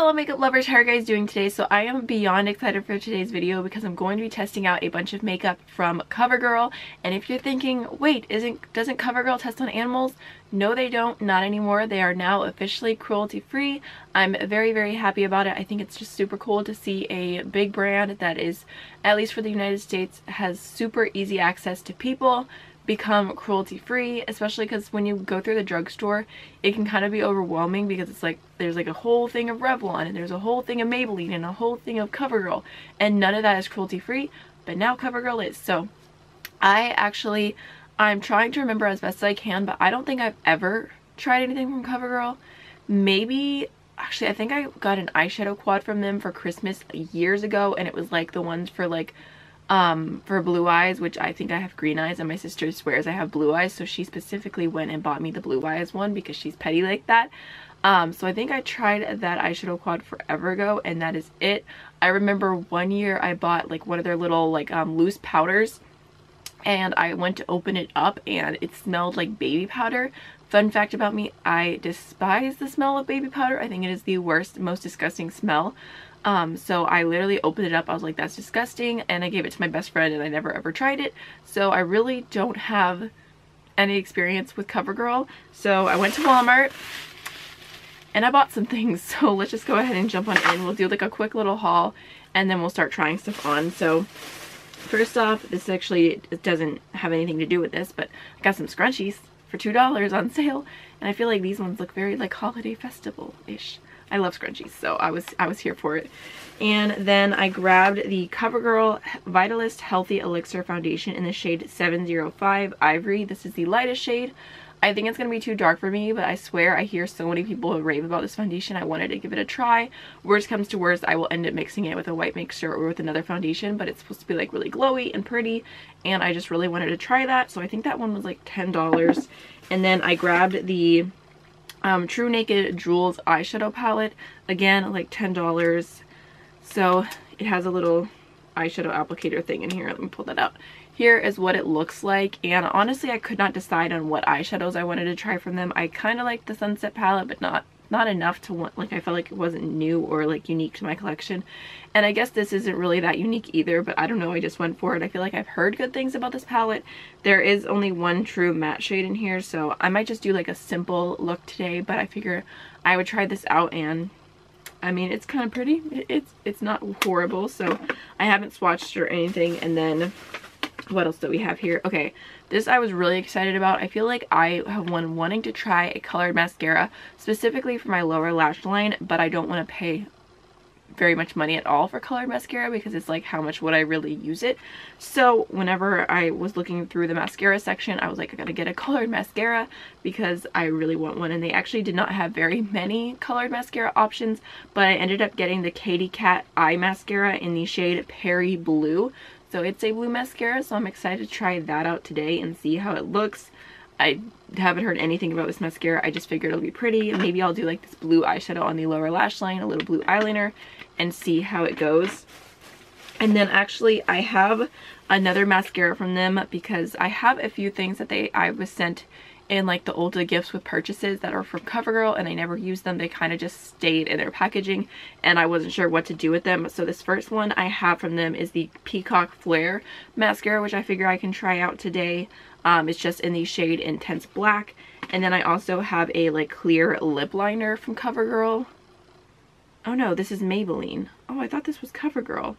fellow makeup lovers, how are you guys doing today? So I am beyond excited for today's video because I'm going to be testing out a bunch of makeup from Covergirl. And if you're thinking, wait, doesn't Covergirl test on animals? No, they don't, not anymore. They are now officially cruelty free. I'm very, very happy about it. I think it's just super cool to see a big brand that is, at least for the United States, has super easy access to people become cruelty free, especially because when you go through the drugstore it can kind of be overwhelming because it's like there's like a whole thing of Revlon and there's a whole thing of Maybelline and a whole thing of Covergirl, and none of that is cruelty free, but now Covergirl is. So I'm trying to remember as best as I can, but I don't think I've ever tried anything from Covergirl. Maybe actually I think I got an eyeshadow quad from them for Christmas years ago, and it was like the ones for like for blue eyes, which I think I have green eyes and my sister swears I have blue eyes, so she specifically went and bought me the blue eyes one because she's petty like that. So I think I tried that eyeshadow quad forever ago, and that is it. I remember one year I bought like one of their little like loose powders, and I went to open it up and it smelled like baby powder. Fun fact about me, I despise the smell of baby powder. I think it is the worst, most disgusting smell. So I literally opened it up. I was like, that's disgusting, and I gave it to my best friend and I never ever tried it. So I really don't have any experience with Covergirl. So I went to Walmart and I bought some things. So let's just go ahead and jump on in. We'll do like a quick little haul and then we'll start trying stuff on. So first off, this actually doesn't have anything to do with this, but I got some scrunchies for $2 on sale, and I feel like these ones look very like holiday festival-ish. I love scrunchies, so I was here for it. And then I grabbed the Covergirl Vitalist Healthy Elixir Foundation in the shade 705 Ivory. This is the lightest shade. I think it's going to be too dark for me, but I swear I hear so many people rave about this foundation. I wanted to give it a try. Worst comes to worst, I will end up mixing it with a white mixture or with another foundation, but it's supposed to be like really glowy and pretty, and I just really wanted to try that. So I think that one was like $10. And then I grabbed the Trunaked Jewels eyeshadow palette, again like $10. So it has a little eyeshadow applicator thing in here. Let me pull that out. Here is what it looks like, and honestly I could not decide on what eyeshadows I wanted to try from them. I kind of like the Sunset palette, but not enough to want, like I felt like it wasn't new or like unique to my collection. And I guess this isn't really that unique either, but I don't know, I just went for it. I feel like I've heard good things about this palette. There is only one true matte shade in here, so I might just do like a simple look today, but I figure I would try this out, and I mean it's kind of pretty. It's not horrible, so I haven't swatched or anything. And then what else do we have here? Okay, this I was really excited about. I feel like I have been wanting to try a colored mascara specifically for my lower lash line, but I don't want to pay very much money at all for colored mascara because it's like, how much would I really use it? So whenever I was looking through the mascara section, I was like, I gotta get a colored mascara because I really want one. And they actually did not have very many colored mascara options, but I ended up getting the Katy Cat Eye Mascara in the shade Perry Blue. So it's a blue mascara, so I'm excited to try that out today and see how it looks. I haven't heard anything about this mascara. I just figured it'll be pretty, and maybe I'll do like this blue eyeshadow on the lower lash line, a little blue eyeliner, and see how it goes. And then actually I have another mascara from them because I have a few things that I was sent in like the Ulta gifts with purchases that are from Covergirl, and I never used them. They kind of just stayed in their packaging and I wasn't sure what to do with them. So this first one I have from them is the Peacock Flare mascara, which I figure I can try out today. It's just in the shade Intense Black. And then I also have a like clear lip liner from Covergirl. Oh no, this is Maybelline. Oh, I thought this was Covergirl.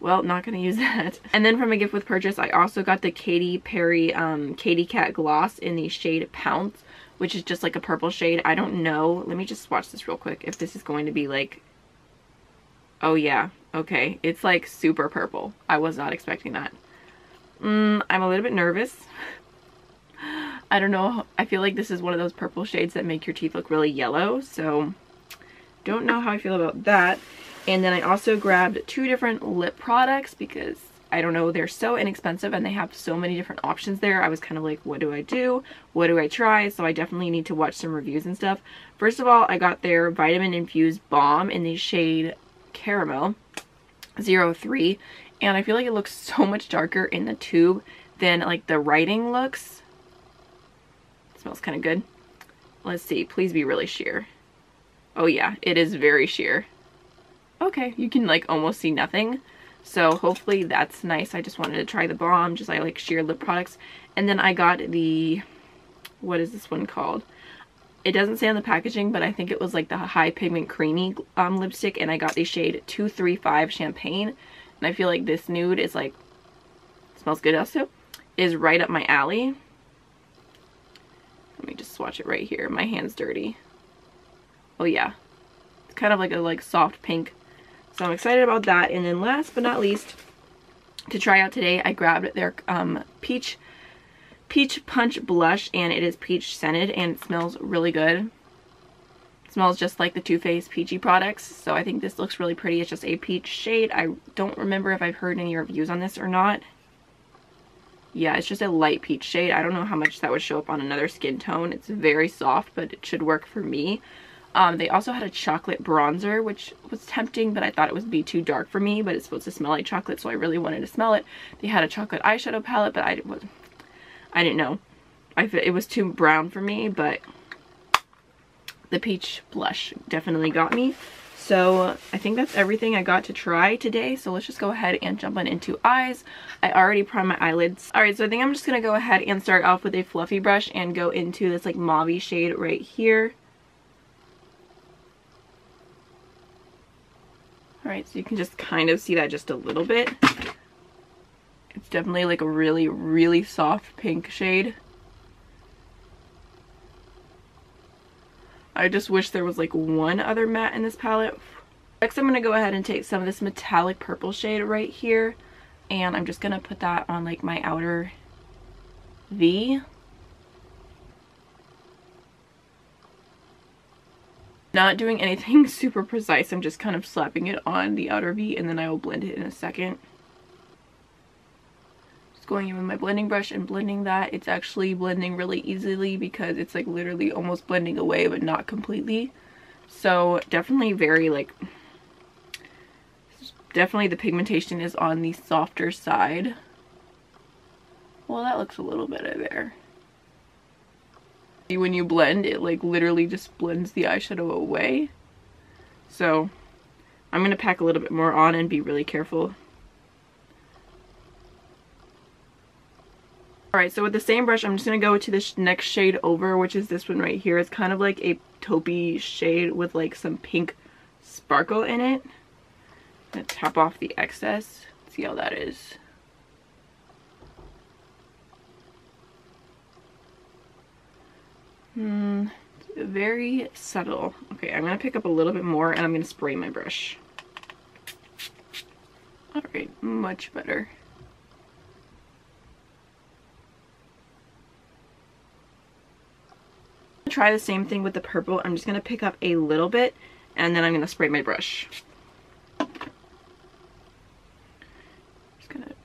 Well, not gonna use that. And then from a gift with purchase, I also got the Katy Perry Katy Cat Gloss in the shade Pounce, which is just like a purple shade. I don't know. Let me just swatch this real quick if this is going to be like... Oh yeah, okay. It's like super purple. I was not expecting that. I'm a little bit nervous. I don't know. I feel like this is one of those purple shades that make your teeth look really yellow, so don't know how I feel about that. And then I also grabbed 2 different lip products because, I don't know, they're so inexpensive and they have so many different options there. I was kind of like, what do I do? What do I try? So I definitely need to watch some reviews and stuff. First of all, I got their Vitamin Infused Balm in the shade Caramel 03. And I feel like it looks so much darker in the tube than like the writing looks. It smells kind of good. Let's see. Please be really sheer. Oh yeah, it is very sheer. Okay, you can like almost see nothing. So hopefully that's nice. I just wanted to try the Balm, just I like sheer lip products. And then I got the, what is this one called? It doesn't say on the packaging, but I think it was like the High Pigment Creamy lipstick, and I got the shade 235 Champagne. And I feel like this nude is like, smells good also, is right up my alley. Let me just swatch it right here. My hand's dirty. Oh yeah. It's kind of like a soft pink. So I'm excited about that. And then last but not least, to try out today, I grabbed their Peach Punch blush, and it is peach scented and it smells really good. It smells just like the Too Faced peachy products. So I think this looks really pretty. It's just a peach shade. I don't remember if I've heard any reviews on this or not. Yeah, it's just a light peach shade. I don't know how much that would show up on another skin tone. It's very soft, but it should work for me. They also had a chocolate bronzer, which was tempting, but I thought it would be too dark for me, but it's supposed to smell like chocolate, so I really wanted to smell it. They had a chocolate eyeshadow palette, but I didn't know. It was too brown for me, but the peach blush definitely got me. So I think that's everything I got to try today. So let's just go ahead and jump on into eyes. I already primed my eyelids. Alright, so I think I'm just going to go ahead and start off with a fluffy brush and go into this like mauve shade right here. Alright, so you can just kind of see that just a little bit. It's definitely like a really, really soft pink shade. I just wish there was like one other matte in this palette. Next, I'm going to go ahead and take some of this metallic purple shade right here. And I'm just going to put that on like my outer V. Not doing anything super precise, I'm just kind of slapping it on the outer V, and then I will blend it in a second. Just going in with my blending brush and blending that. It's actually blending really easily because it's like literally almost blending away, but not completely. So definitely very like, definitely the pigmentation is on the softer side. Well, that looks a little better there. When you blend, it like literally just blends the eyeshadow away. So I'm going to pack a little bit more on and be really careful. Alright, so with the same brush, I'm just going to go to this next shade over, which is this one right here. It's kind of like a taupey shade with like some pink sparkle in it. I'm going to tap off the excess. See how that is. Very subtle. Okay, I'm going to pick up a little bit more and I'm going to spray my brush. Alright, much better. Try the same thing with the purple. I'm just going to pick up a little bit and then I'm going to spray my brush. Just going to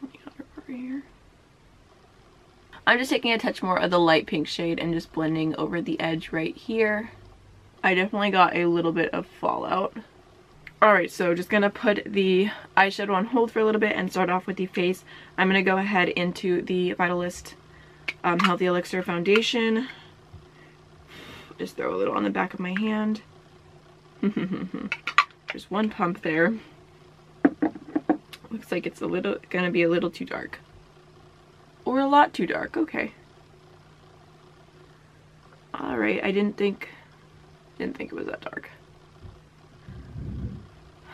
put the outer part right here. I'm just taking a touch more of the light pink shade and just blending over the edge right here. I definitely got a little bit of fallout. Alright, so just going to put the eyeshadow on hold for a little bit and start off with the face. I'm going to go ahead into the Vitalist Healthy Elixir foundation. Just throw a little on the back of my hand. There's one pump there. Looks like it's gonna be a little too dark. Or a lot too dark, okay. Alright, I didn't think it was that dark.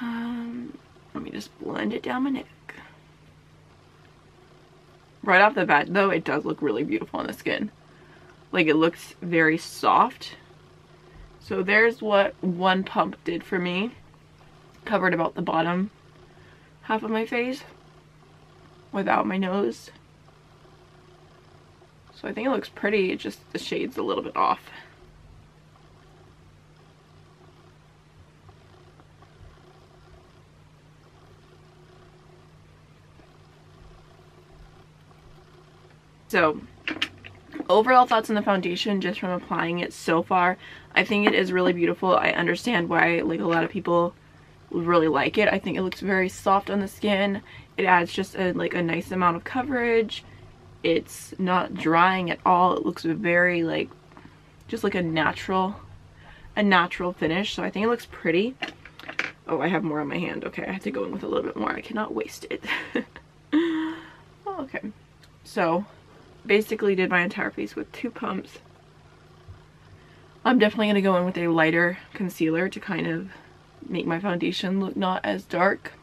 Let me just blend it down my neck. Right off the bat though, it does look really beautiful on the skin. Like, it looks very soft. So there's what one pump did for me. Covered about the bottom half of my face without my nose. So I think it looks pretty, it's just the shade's a little bit off. So, overall thoughts on the foundation just from applying it so far. I think it is really beautiful. I understand why like a lot of people really like it. I think it looks very soft on the skin. It adds just a nice amount of coverage. It's not drying at all. It looks very like just like a natural a natural finish, so I think it looks pretty. Oh, I have more on my hand. Okay, I have to go in with a little bit more. I cannot waste it. Oh, okay, so basically did my entire face with 2 pumps. I'm definitely going to go in with a lighter concealer to kind of make my foundation look not as dark.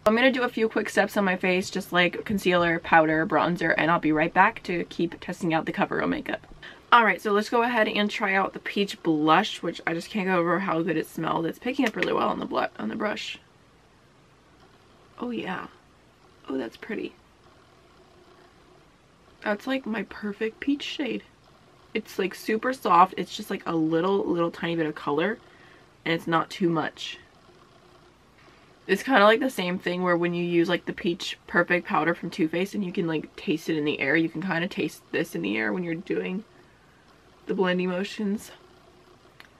I'm going to do a few quick steps on my face, just like concealer, powder, bronzer, and I'll be right back to keep testing out the CoverGirl makeup. Alright, so let's go ahead and try out the peach blush, which I just can't go over how good it smelled. It's picking up really well on the brush. Oh yeah. Oh, that's pretty. That's like my perfect peach shade. It's like super soft. It's just like a little tiny bit of color, and it's not too much. It's kind of like the same thing where when you use like the peach perfect powder from Too Faced and you can like taste it in the air, you can kind of taste this in the air when you're doing the blending motions.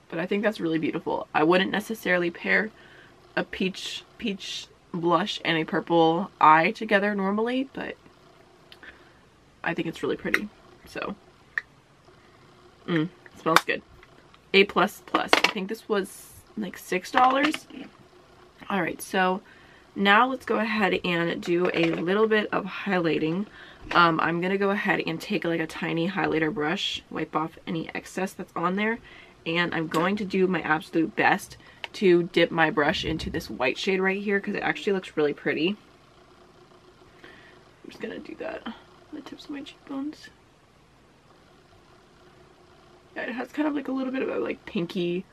But I think that's really beautiful. I wouldn't necessarily pair a peach blush and a purple eye together normally, but I think it's really pretty. So it smells good. A++. I think this was like $6. Alright, so now let's go ahead and do a little bit of highlighting. I'm gonna go ahead and take like a tiny highlighter brush, wipe off any excess that's on there, and I'm going to do my absolute best to dip my brush into this white shade right here because it actually looks really pretty. I'm just gonna do that on the tips of my cheekbones. Yeah, it has kind of like a little bit of a like pinky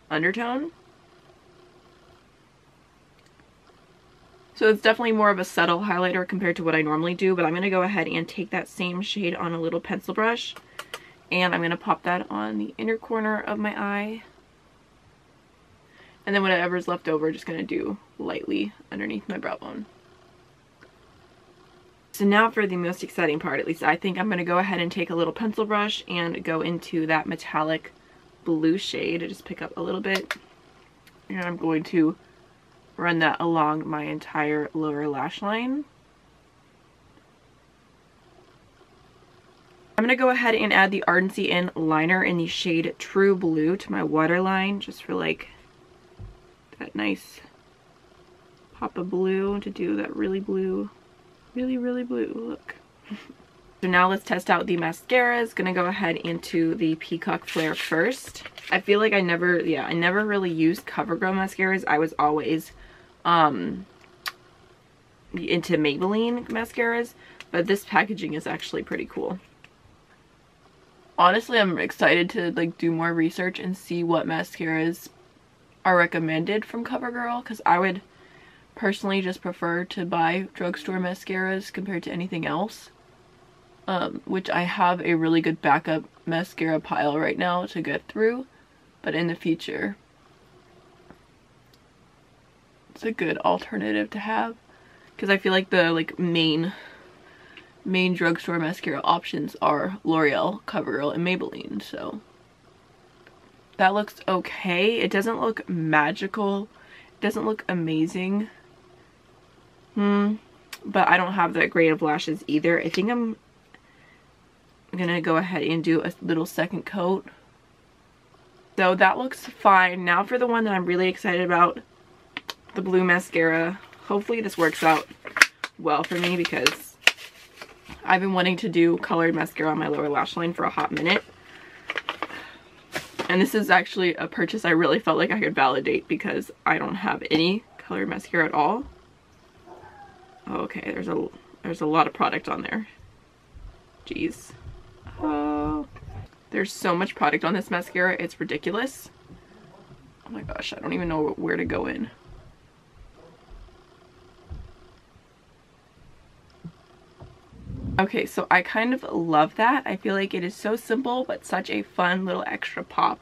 undertone. So it's definitely more of a subtle highlighter compared to what I normally do, but I'm going to go ahead and take that same shade on a little pencil brush, and I'm going to pop that on the inner corner of my eye. And then whatever's left over, just going to do lightly underneath my brow bone. So now for the most exciting part, at least I think, I'm going to go ahead and take a little pencil brush and go into that metallic blue shade. I just pick up a little bit, and I'm going to run that along my entire lower lash line. I'm going to go ahead and add the Ardency In liner in the shade True Blue to my waterline, just for like that nice pop of blue, to do that really blue, really blue look. So now let's test out the mascaras. Gonna go ahead into the Peacock Flare first. I feel like I never really used CoverGirl mascaras. I was always into Maybelline mascaras, but this packaging is actually pretty cool. Honestly, I'm excited to like do more research and see what mascaras are recommended from CoverGirl, because I would personally just prefer to buy drugstore mascaras compared to anything else. Which I have a really good backup mascara pile right now to get through, but in the future it's a good alternative to have, because I feel like the main drugstore mascara options are L'Oreal, CoverGirl, and Maybelline. So that looks okay. It doesn't look magical, it doesn't look amazing, but I don't have that great of lashes either. I think I'm gonna go ahead and do a little second coat. So that looks fine. Now for the one that I'm really excited about, the blue mascara. Hopefully this works out well for me, because I've been wanting to do colored mascara on my lower lash line for a hot minute. And this is actually a purchase I really felt like I could validate, because I don't have any colored mascara at all. Okay, there's a lot of product on there. Jeez. Oh, there's so much product on this mascara, it's ridiculous. Oh my gosh, I don't even know where to go in. Okay, so I kind of love that. I feel like it is so simple, but such a fun little extra pop.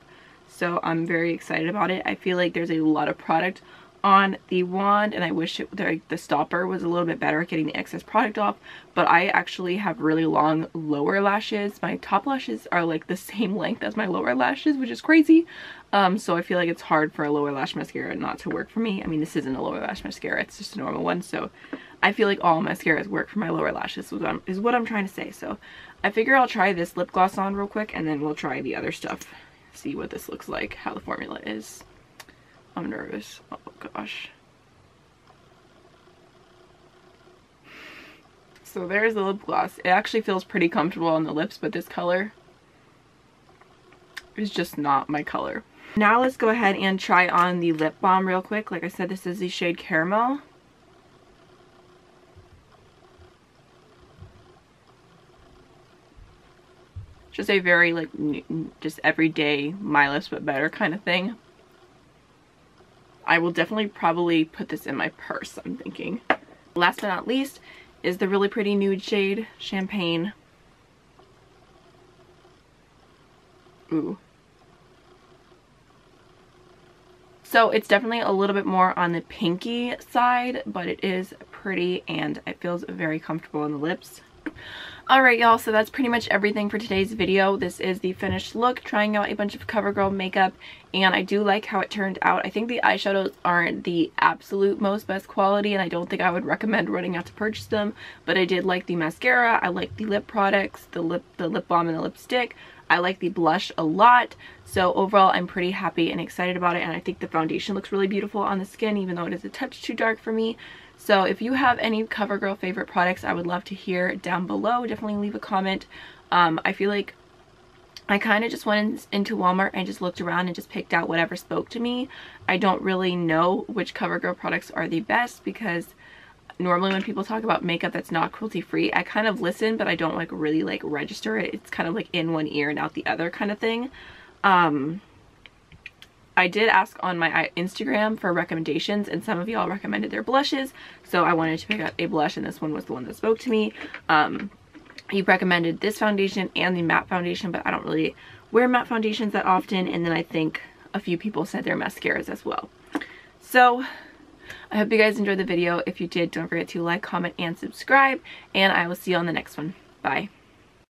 So I'm very excited about it. I feel like there's a lot of product on the wand, and I wish the stopper was a little bit better at getting the excess product off, but I actually have really long lower lashes. My top lashes are like the same length as my lower lashes, which is crazy. So I feel like it's hard for a lower lash mascara not to work for me. I mean, this isn't a lower lash mascara, it's just a normal one, so I feel like all mascaras work for my lower lashes, is what I'm trying to say. So I figure I'll try this lip gloss on real quick, and then we'll try the other stuff see what this looks like, how the formula is. I'm nervous. Oh gosh. So there's the lip gloss. It actually feels pretty comfortable on the lips, but this color is just not my color. Now let's go ahead and try on the lip balm real quick. Like I said, this is the shade Caramel. Just a very like just everyday My Lips but better kind of thing. I will definitely probably put this in my purse, I'm thinking. Last but not least is the really pretty nude shade Champagne. Ooh. So it's definitely a little bit more on the pinky side, but it is pretty and it feels very comfortable on the lips. Alright y'all, so that's pretty much everything for today's video. This is the finished look, trying out a bunch of CoverGirl makeup, and I do like how it turned out. I think the eyeshadows aren't the absolute most best quality, and I don't think I would recommend running out to purchase them, but I did like the mascara, I like the lip products, the lip balm and the lipstick. I like the blush a lot, so overall I'm pretty happy and excited about it, and I think the foundation looks really beautiful on the skin, even though it is a touch too dark for me. So if you have any CoverGirl favorite products, I would love to hear down below. Definitely leave a comment. I feel like I kind of just went into Walmart and just looked around and just picked out whatever spoke to me. I don't really know which CoverGirl products are the best, because normally when people talk about makeup that's not cruelty free, I kind of listen, but I don't like really like register it. It's kind of like in one ear and out the other kind of thing. I did ask on my Instagram for recommendations, and some of y'all recommended their blushes, so I wanted to pick up a blush, and this one was the one that spoke to me. You recommended this foundation and the matte foundation, but I don't really wear matte foundations that often, and then I think a few people said their mascaras as well. So I hope you guys enjoyed the video. If you did, don't forget to like, comment, and subscribe, and I will see you on the next one. Bye.